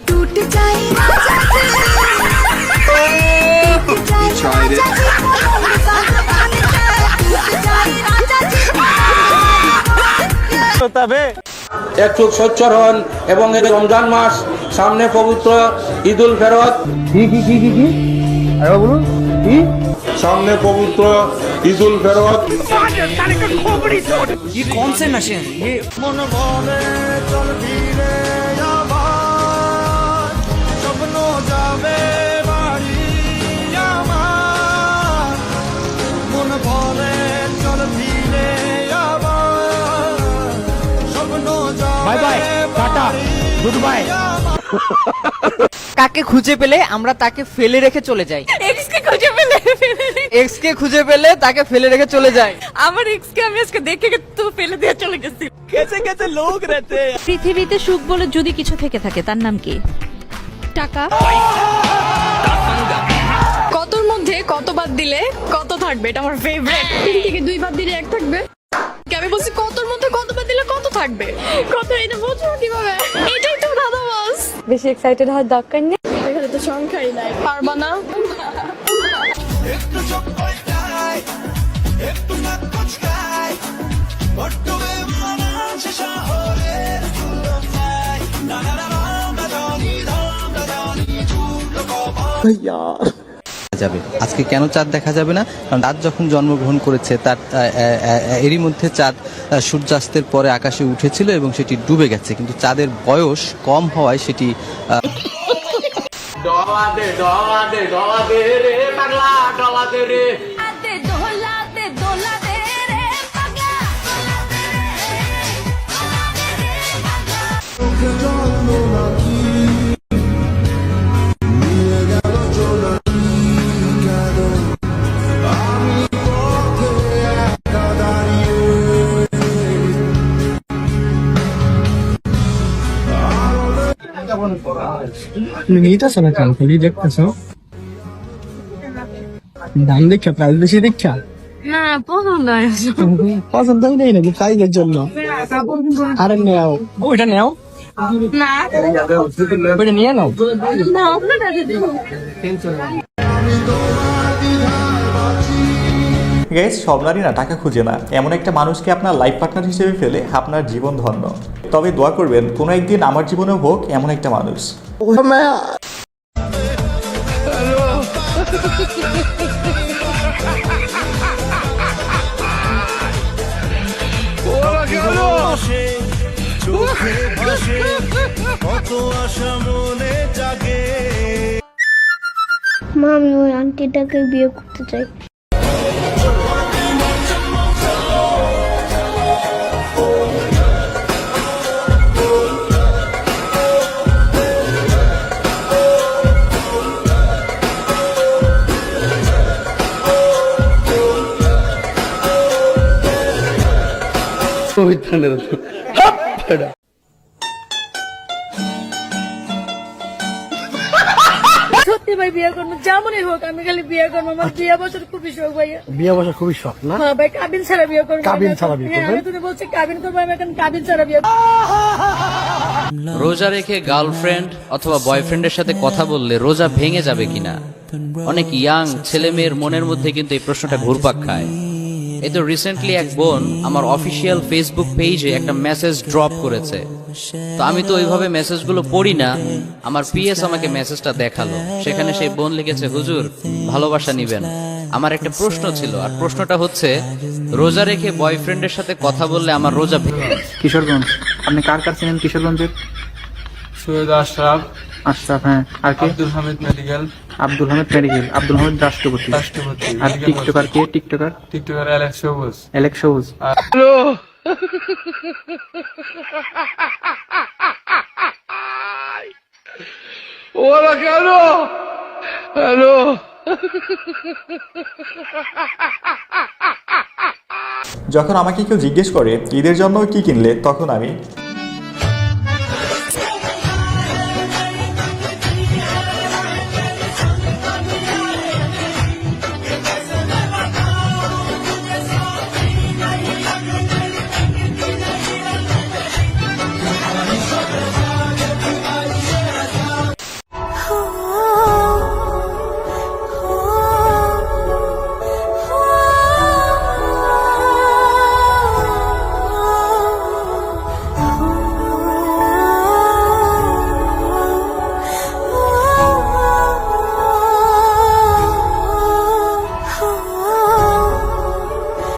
टूट जाए এক চোখ সচ্চর হন এবং এই রমজান মাস সামনে পবিত্র ঈদুল ফেরত সামনে পবিত্র ঈদুল ফেরত कौन से नशे हैं ये? Bye bye tata good bye. কাকে খুঁজে পেলে আমরা তাকে ফেলে রেখে চলে যাই। এক্স কে খুঁজে পেলে এক্স কে খুঁজে পেলে তাকে ফেলে রেখে চলে যাই। আমার এক্স কে আমি আজকে দেখে তো ফেলে দিয়ে চলে গেছি। कैसे कैसे लोग रहते हैं। পৃথিবীতে সুখ বলে যদি কিছু থেকে থাকে তার নাম কি? টাকা। কতর মধ্যে কতবার দিলে কত থাকবে? এটা আমার ফেভারিট। 3 থেকে 2 বার দিলে 1 থাকবে। আমি বলছি কতর মধ্যে কতবার দিলে কত থাকবে? কত এটা বুঝছো কিভাবে? এটাই তো দাদা বাস। বেশি এক্সাইটেড হওয়ার দরকার নেই। এখানে তো সংখ্যাই নাই। পারবা না। যাবে আজকে কেন চাঁদ দেখা যাবে না? কারণ রাত যখন জন্মগ্রহণ করেছে তার এরই মধ্যে চাঁদ সূর্যাস্তের পরে আকাশে উঠেছিল এবং সেটি ডুবে গেছে, কিন্তু চাঁদের বয়স কম হওয়ায় সেটি নিতেছো না কেন? খালি দেখতেছো দাম দেখা প্রাইস বেশি দেখা না পছন্দ হয় পছন্দ হয় নাই নাকি প্রাইজের জন্য? আরে নেও ওইটা নেও না ওইটা নিয়ে নাও না আপনার গাইস, সব নারী না টাকা খুঁজে না, এমন একটা মানুষকে আপনার লাইফ পার্টনার হিসেবে ফেলে আপনার জীবন ধন্য। তবে দোয়া করবেন কোনো একদিন আমার জীবনেও হোক এমন একটা মানুষ। মা আমি ওই আন্টিটাকে বিয়ে করতে চাই। সত্যি ভাই বিয়ে করবো, যেমনই হোক আমি খালি বিয়ে করবো। আমার বিয়ে বছর খুবই শখ ভাইয়া। বিয়ে বসা খুবই শখ না? হ্যাঁ ভাই, কাবিন ছাড়া বিয়ে করবো। কাবিন ছাড়া বিয়ে করবেন? আমি তুমি বলছি কাবিন করবো, আমি এখন কাবিন ছাড়া বিয়ে। রোজা রেখে গার্লফ্রেন্ড অথবা বয়ফ্রেন্ডের সাথে কথা বললে রোজা ভেঙে যাবে কিনা? অনেক ইয়াং ছেলে মেয়ের মনের মধ্যে কিন্তু এই প্রশ্নটা ঘুরপাক খায়। এই তো রিসেন্টলি এক বোন আমার অফিসিয়াল ফেসবুক পেজে একটা মেসেজ ড্রপ করেছে। তো আমি তো ওইভাবে মেসেজগুলো পড়ি না, আমার পিএস আমাকে মেসেজটা দেখালো। সেখানে সেই বোন লিখেছে, হুজুর ভালোবাসা নিবেন। আমার একটা প্রশ্ন ছিল, আর প্রশ্নটা হচ্ছে রোজা রেখে বয়ফ্রেন্ডের সাথে কথা বললে আমার রোজা ভেঙে। কিশোরগঞ্জ। আপনি কার কার ছিলেন কিশোরগঞ্জের? সৈয়দ আশরাফ। আশরাফ, হ্যাঁ। আর কে? আব্দুল হামিদ মেডিকেল। আব্দুল হামিদ মেডিকেল। আব্দুল হামিদ রাষ্ট্রপতি। আর টিকটকার কে? টিকটকার অ্যালেক্স সবুজ। অ্যালেক্স সবুজ। ওরা কেন? হ্যালো। যখন আমাকে কেউ জিজ্ঞেস করে ঈদের জন্য কি কিনলে, তখন আমি